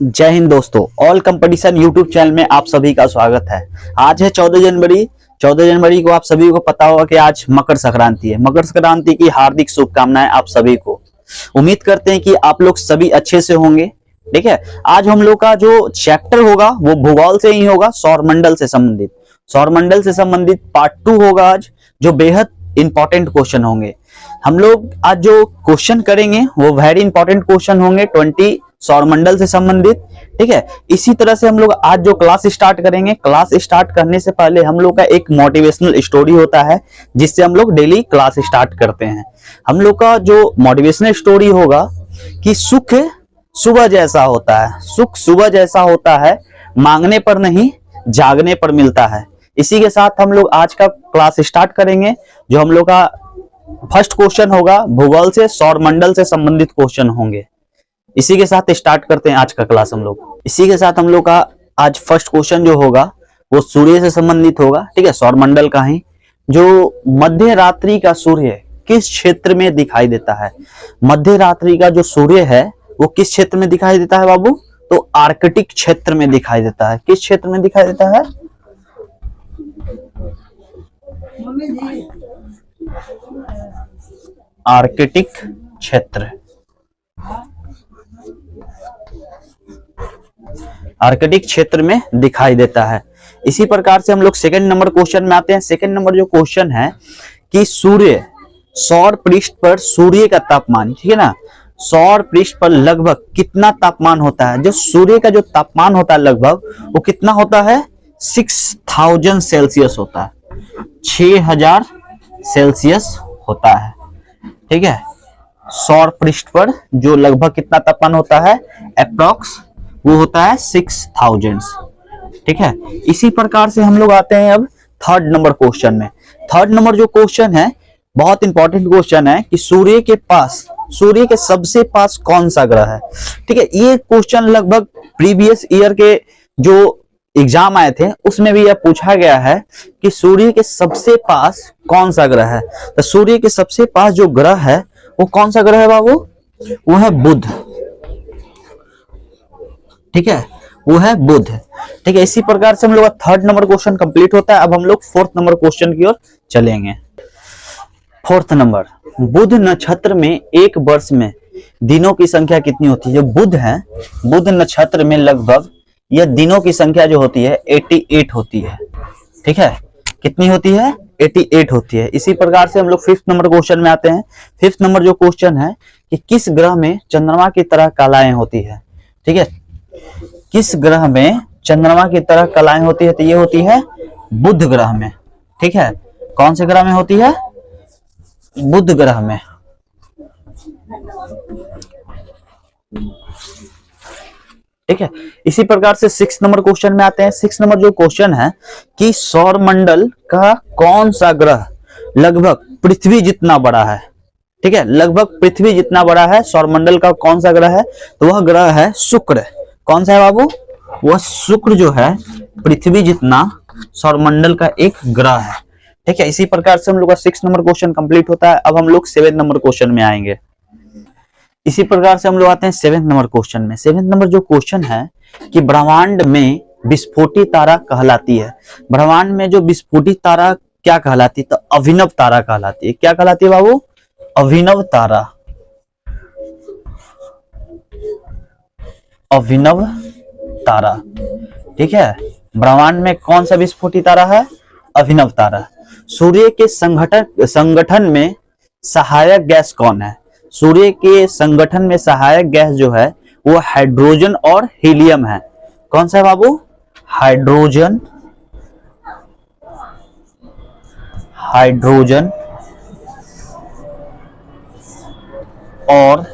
जय हिंद दोस्तों, all competition YouTube channel में आप सभी का स्वागत है। आज है 14 जनवरी। 14 जनवरी को आप सभी को पता होगा कि आज मकर संक्रांति है। मकर संक्रांति की हार्दिक शुभकामनाएं आप सभी को। उम्मीद करते हैं कि आप लोग सभी अच्छे से होंगे। ठीक है, आज हम लोग का जो चैप्टर होगा वो भूगोल से ही होगा, सौरमंडल से संबंधित। सौरमंडल से संबंधित पार्ट 2 होगा आज, जो बेहद इंपॉर्टेंट क्वेश्चन होंगे। हम लोग आज जो क्वेश्चन करेंगे वो वेरी इंपॉर्टेंट क्वेश्चन होंगे 20 सौरमंडल से संबंधित। ठीक है, इसी तरह से हम लोग आज जो क्लास स्टार्ट करेंगे, क्लास स्टार्ट करने से पहले हम लोग का एक मोटिवेशनल स्टोरी होता है जिससे हम लोग डेली क्लास स्टार्ट करते हैं। हम लोग का जो मोटिवेशनल स्टोरी होगा कि सुख सुबह जैसा होता है, सुख सुबह जैसा होता है, मांगने पर नहीं जागने पर मिलता है। इसी के साथ हम लोग आज का क्लास स्टार्ट करेंगे। जो हम लोग का फर्स्ट क्वेश्चन होगा भूगोल से सौरमंडल से संबंधित क्वेश्चन होंगे। इसी के साथ स्टार्ट करते हैं आज का क्लास हम लोग। इसी के साथ हम लोग का आज फर्स्ट क्वेश्चन जो होगा वो सूर्य से संबंधित होगा। ठीक है, सौरमंडल का ही। जो मध्य रात्रि का सूर्य किस क्षेत्र में दिखाई देता है? मध्य रात्रि का जो सूर्य है वो किस क्षेत्र में दिखाई देता है बाबू? तो आर्कटिक क्षेत्र में दिखाई देता है। किस क्षेत्र में दिखाई देता है? आर्कटिक क्षेत्र। आर्कटिक क्षेत्र में दिखाई देता है। इसी प्रकार से हम लोग सेकंड नंबर क्वेश्चन में आते हैं। सेकंड नंबर जो क्वेश्चन है कि सूर्य सौर पृष्ठ पर सूर्य का तापमान, ठीक है ना, सौर पृष्ठ पर लगभग कितना तापमान होता है? जो सूर्य का जो तापमान होता है लगभग वो कितना होता है? 6000 सेल्सियस होता है। 6000 सेल्सियस होता है। ठीक है, सौर पृष्ठ पर जो लगभग कितना तापमान होता है अप्रॉक्स, वो होता है 6000। ठीक है, इसी प्रकार से हम लोग आते हैं अब थर्ड नंबर क्वेश्चन में। थर्ड नंबर जो क्वेश्चन है बहुत इंपॉर्टेंट क्वेश्चन है कि सूर्य के पास, सूर्य के सबसे पास कौन सा ग्रह है? ठीक है, ये क्वेश्चन लगभग प्रीवियस ईयर के जो एग्जाम आए थे उसमें भी यह पूछा गया है कि सूर्य के सबसे पास कौन सा ग्रह है। तो सूर्य के सबसे पास जो ग्रह है वो कौन सा ग्रह है बाबू? वो है बुध। ठीक है, वो है बुध। ठीक है, इसी प्रकार से हम लोग का थर्ड नंबर क्वेश्चन कंप्लीट होता है। अब हम लोग फोर्थ नंबर क्वेश्चन की ओर चलेंगे। फोर्थ नंबर, बुध नक्षत्र में एक वर्ष में दिनों की संख्या कितनी होती है? जो बुध है, बुध नक्षत्र में लगभग यह दिनों की संख्या जो होती है 88 होती है। ठीक है, कितनी होती है? 88 होती है। इसी प्रकार से हम लोग फिफ्थ नंबर क्वेश्चन में आते हैं। फिफ्थ नंबर जो क्वेश्चन है कि किस ग्रह में चंद्रमा की तरह कलाएं होती है? ठीक है, किस ग्रह में चंद्रमा की तरह कलाएं होती है? तो ये होती है बुध ग्रह में। ठीक है, कौन से ग्रह में होती है? बुध ग्रह में। ठीक है, इसी प्रकार से सिक्स नंबर क्वेश्चन में आते हैं। सिक्स नंबर जो क्वेश्चन है कि सौरमंडल का कौन सा ग्रह लगभग पृथ्वी जितना बड़ा है? ठीक है, लगभग पृथ्वी जितना बड़ा है सौरमंडल का कौन सा ग्रह है? तो वह ग्रह है शुक्र। कौन सा है बाबू? वह शुक्र जो है पृथ्वी जितना सौरमंडल का एक ग्रह है। ठीक है, इसी प्रकार से हम लोग का 6 नंबर क्वेश्चन कंप्लीट होता है। अब हम लोग 7 नंबर क्वेश्चन में आएंगे। इसी प्रकार से हम लोग आते हैं 7 नंबर क्वेश्चन में। 7 नंबर जो क्वेश्चन है कि ब्रह्मांड में विस्फोटी तारा कहलाती है। ब्रह्मांड में जो विस्फोटी तारा क्या कहलाती है? तो अभिनव तारा कहलाती है। क्या कहलाती है बाबू? अभिनव तारा। अभिनव तारा। ठीक है, ब्रह्मांड में कौन सा विस्फोटी तारा है? अभिनव तारा। सूर्य के संगठन में सहायक गैस कौन है? सूर्य के संगठन में सहायक गैस जो है वो हाइड्रोजन और हीलियम है। कौन सा है बाबू? हाइड्रोजन, हाइड्रोजन और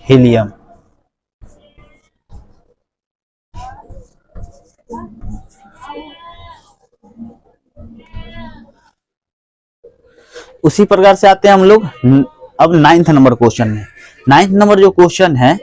हीलियम। उसी प्रकार से आते हैं हम लोग अब 9th नंबर क्वेश्चन में। 9th नंबर जो क्वेश्चन है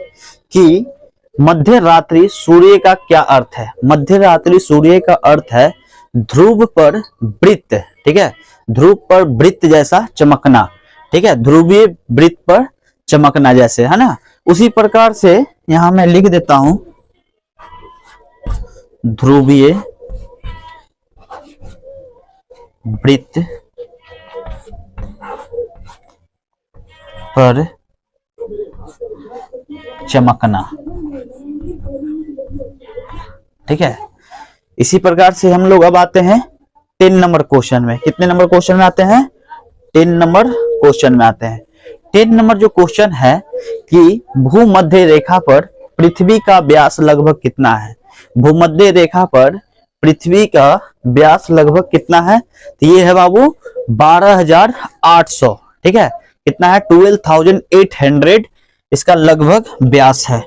कि मध्य रात्रि सूर्य का क्या अर्थ है? मध्य रात्रि सूर्य का अर्थ है ध्रुव पर वृत्त। ठीक है, ध्रुव पर वृत्त जैसा चमकना। ठीक है, ध्रुवीय वृत्त पर चमकना जैसे, है ना, उसी प्रकार से यहां मैं लिख देता हूं ध्रुवीय वृत्त पर चमकना। ठीक है, इसी प्रकार से हम लोग अब आते हैं 10 नंबर क्वेश्चन में। कितने नंबर क्वेश्चन में आते हैं? 10 नंबर क्वेश्चन में आते हैं। 10 नंबर जो क्वेश्चन है कि भूमध्य रेखा पर पृथ्वी का व्यास लगभग कितना है? भूमध्य रेखा पर पृथ्वी का व्यास लगभग कितना है? तो ये है बाबू 12,800। ठीक है, कितना है? 12,800 इसका लगभग व्यास है।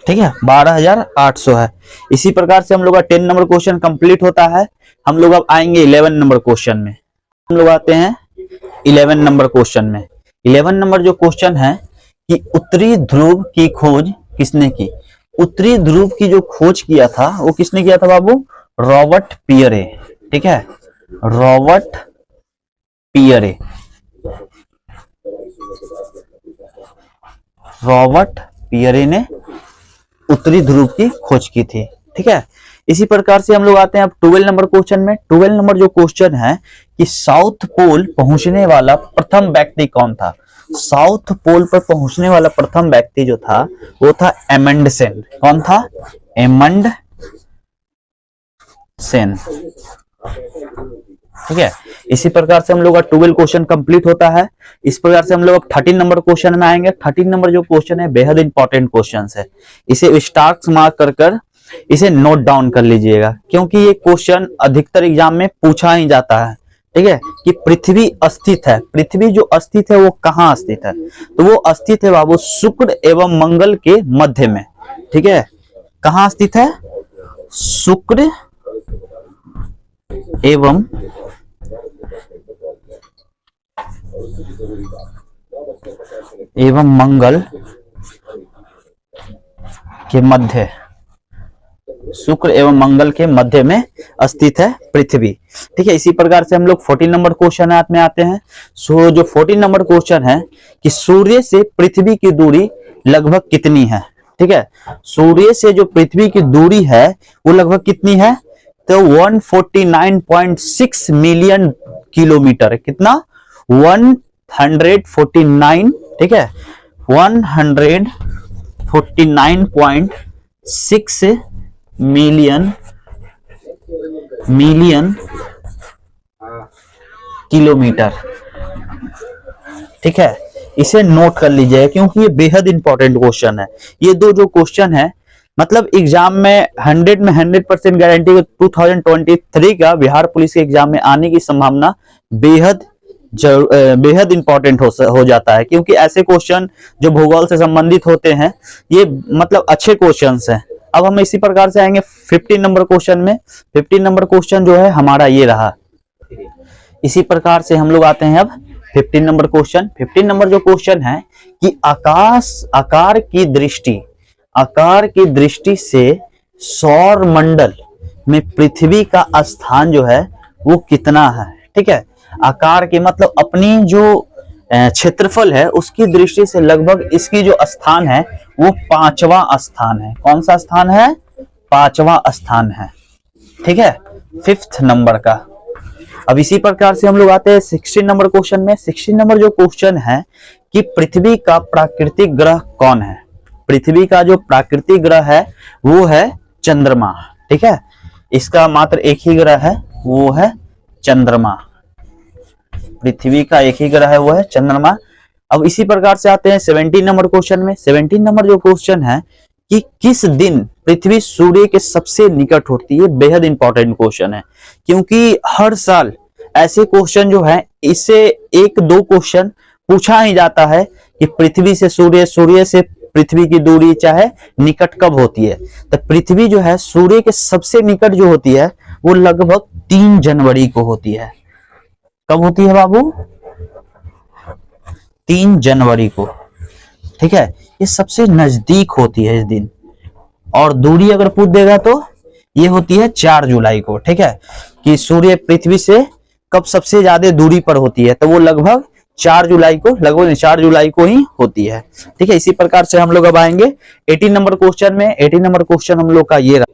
ठीक है, 12,800 है। इसी प्रकार से हम लोग का 10 नंबर क्वेश्चन कंप्लीट होता है। हम लोग अब आएंगे 11 नंबर क्वेश्चन में। हम लोग आते हैं 11 नंबर क्वेश्चन में। 11 नंबर जो क्वेश्चन है कि उत्तरी ध्रुव की खोज किसने की? उत्तरी ध्रुव की जो खोज किया था वो किसने किया था बाबू? Robert Pierre. ठीक है, रॉबर्ट पियरे। रॉबर्ट पियरे ने उत्तरी ध्रुव की खोज की थी। ठीक है, इसी प्रकार से हम लोग आते हैं अब 12 नंबर क्वेश्चन में। 12 नंबर जो क्वेश्चन है कि साउथ पोल पहुंचने वाला प्रथम व्यक्ति कौन था? साउथ पोल पर पहुंचने वाला प्रथम व्यक्ति जो था वो था एमंडसेन। कौन था? एमंडसेन। ठीक है, इसी प्रकार से हम लोग का 12 क्वेश्चन कंप्लीट होता है। इस प्रकार से हम लोग 13 नंबर क्वेश्चन में आएंगे। 13 नंबर जो क्वेश्चन है बेहद इंपॉर्टेंट क्वेश्चन है। इसे स्टार्स मार्क कर इसे नोट डाउन कर लीजिएगा, क्योंकि ये क्वेश्चन अधिकतर एग्जाम में पूछा ही जाता है। ठीक है, कि पृथ्वी स्थित है, पृथ्वी जो स्थित है वो कहाँ स्थित है? तो वो स्थित है बाबू शुक्र एवं मंगल के मध्य में। ठीक है, कहाँ स्थित है? शुक्र एवं मंगल के मध्य, शुक्र एवं मंगल के मध्य में स्थित है पृथ्वी। ठीक है, इसी प्रकार से हम लोग 14 नंबर क्वेश्चन में आते हैं। सो जो 14 नंबर क्वेश्चन है कि सूर्य से पृथ्वी की दूरी लगभग कितनी है? ठीक है, सूर्य से जो पृथ्वी की दूरी है वो लगभग कितनी है? तो 149.6 मिलियन किलोमीटर। कितना? 149। ठीक है, 149.6 मिलियन किलोमीटर। ठीक है, इसे नोट कर लीजिएगा क्योंकि ये बेहद इंपॉर्टेंट क्वेश्चन है। ये दो जो क्वेश्चन है मतलब एग्जाम में 100% गारंटी 2023 का बिहार पुलिस के एग्जाम में आने की संभावना बेहद इंपॉर्टेंट हो जाता है, क्योंकि ऐसे क्वेश्चन जो भूगोल से संबंधित होते हैं ये मतलब अच्छे क्वेश्चंस हैं। अब हम इसी प्रकार से आएंगे 15 नंबर क्वेश्चन में। 15 नंबर क्वेश्चन जो है हमारा ये रहा। इसी प्रकार से हम लोग आते हैं अब 15 नंबर क्वेश्चन। 15 नंबर जो क्वेश्चन है कि आकार की दृष्टि से सौर मंडल में पृथ्वी का स्थान जो है वो कितना है? ठीक है, आकार के मतलब अपनी जो क्षेत्रफल है उसकी दृष्टि से लगभग इसकी जो स्थान है वो 5वां स्थान है। कौन सा स्थान है? 5वां स्थान है। ठीक है, 5th नंबर का। अब इसी प्रकार से हम लोग आते हैं 16 नंबर क्वेश्चन में। 16 नंबर जो क्वेश्चन है कि पृथ्वी का प्राकृतिक ग्रह कौन है? पृथ्वी का जो प्राकृतिक ग्रह है वो है चंद्रमा। ठीक है, इसका मात्र एक ही ग्रह है, वो है चंद्रमा। पृथ्वी का एक ही ग्रह है, वो है चंद्रमा। अब इसी प्रकार से आते हैं 17 नंबर क्वेश्चन में। 17 नंबर जो क्वेश्चन है कि किस दिन पृथ्वी सूर्य के सबसे निकट होती है? बेहद इंपॉर्टेंट क्वेश्चन है, क्योंकि हर साल ऐसे क्वेश्चन जो है इससे 1-2 क्वेश्चन पूछा ही जाता है कि पृथ्वी से सूर्य, सूर्य से पृथ्वी की दूरी चाहे निकट कब होती है। तो पृथ्वी जो है सूर्य के सबसे निकट जो होती है वो लगभग 3 जनवरी को होती है। कब होती है बाबू? 3 जनवरी को। ठीक है, ये सबसे नजदीक होती है इस दिन। और दूरी अगर पूछ देगा तो ये होती है 4 जुलाई को। ठीक है, कि सूर्य पृथ्वी से कब सबसे ज्यादा दूरी पर होती है, तो वो लगभग 4 जुलाई को, लगभग 4 जुलाई को ही होती है। ठीक है, इसी प्रकार से हम लोग अब आएंगे 18 नंबर क्वेश्चन में। 18 नंबर क्वेश्चन हम लोग का ये रहा।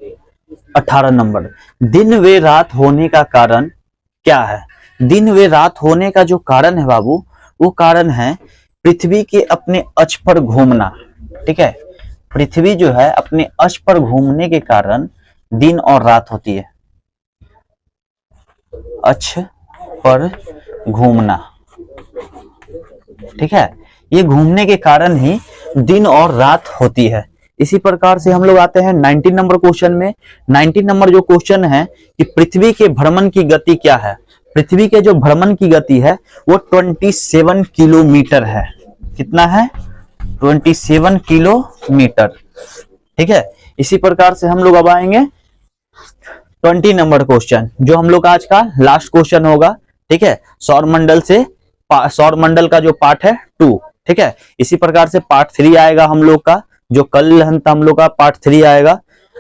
18 नंबर, दिन वे रात होने का कारण क्या है? दिन वे रात होने का जो कारण है बाबू, वो कारण है पृथ्वी के अपने अक्ष पर घूमना। ठीक है, पृथ्वी जो है अपने अक्ष पर घूमने के कारण दिन और रात होती है। अक्ष पर घूमना, ठीक है, ये घूमने के कारण ही दिन और रात होती है। इसी प्रकार से हम लोग आते हैं 19 नंबर क्वेश्चन में। 19 नंबर जो क्वेश्चन है कि पृथ्वी के भ्रमण की गति क्या है? पृथ्वी के जो भ्रमण की गति है वो 27 किलोमीटर है। कितना है? 27 किलोमीटर। ठीक है, इसी प्रकार से हम लोग अब आएंगे 20 नंबर क्वेश्चन, जो हम लोग आज का लास्ट क्वेश्चन होगा। ठीक है, सौर मंडल का जो पार्ट है 2। ठीक है, इसी प्रकार से पार्ट 3 आएगा हम लोग का, जो कल हम लोग का पार्ट 3 आएगा।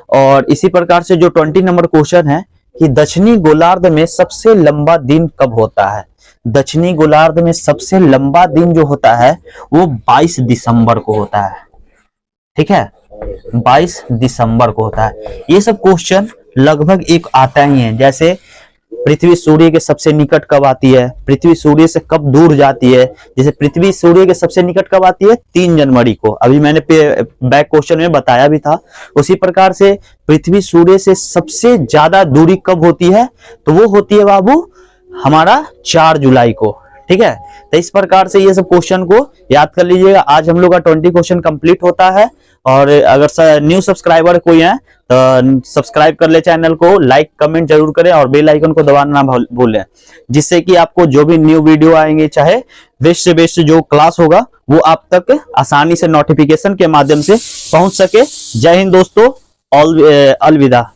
और इसी प्रकार से जो 20 नंबर क्वेश्चन है कि दक्षिणी गोलार्ध में सबसे लंबा दिन कब होता है? दक्षिणी गोलार्ध में सबसे लंबा दिन जो होता है वो 22 दिसंबर को होता है। ठीक है, 22 दिसंबर को होता है। ये सब क्वेश्चन लगभग एक आता ही है, जैसे पृथ्वी सूर्य के सबसे निकट कब आती है, पृथ्वी सूर्य से कब दूर जाती है। जैसे पृथ्वी सूर्य के सबसे निकट कब आती है? 3 जनवरी को, अभी मैंने बैक क्वेश्चन में बताया भी था। उसी प्रकार से पृथ्वी सूर्य से सबसे ज्यादा दूरी कब होती है? तो वो होती है बाबू हमारा 4 जुलाई को। ठीक है, तो इस प्रकार से ये सब क्वेश्चन को याद कर लीजिएगा। आज हम लोग का 20 क्वेश्चन कंप्लीट होता है। और अगर न्यू सब्सक्राइबर कोई है तो सब्सक्राइब कर ले चैनल को, लाइक कमेंट जरूर करें और बेल आइकन को दबाना ना भूलें, जिससे कि आपको जो भी न्यू वीडियो आएंगे, चाहे बेस्ट से बेस्ट जो क्लास होगा, वो आप तक आसानी से नोटिफिकेशन के माध्यम से पहुंच सके। जय हिंद दोस्तों, अलविदा।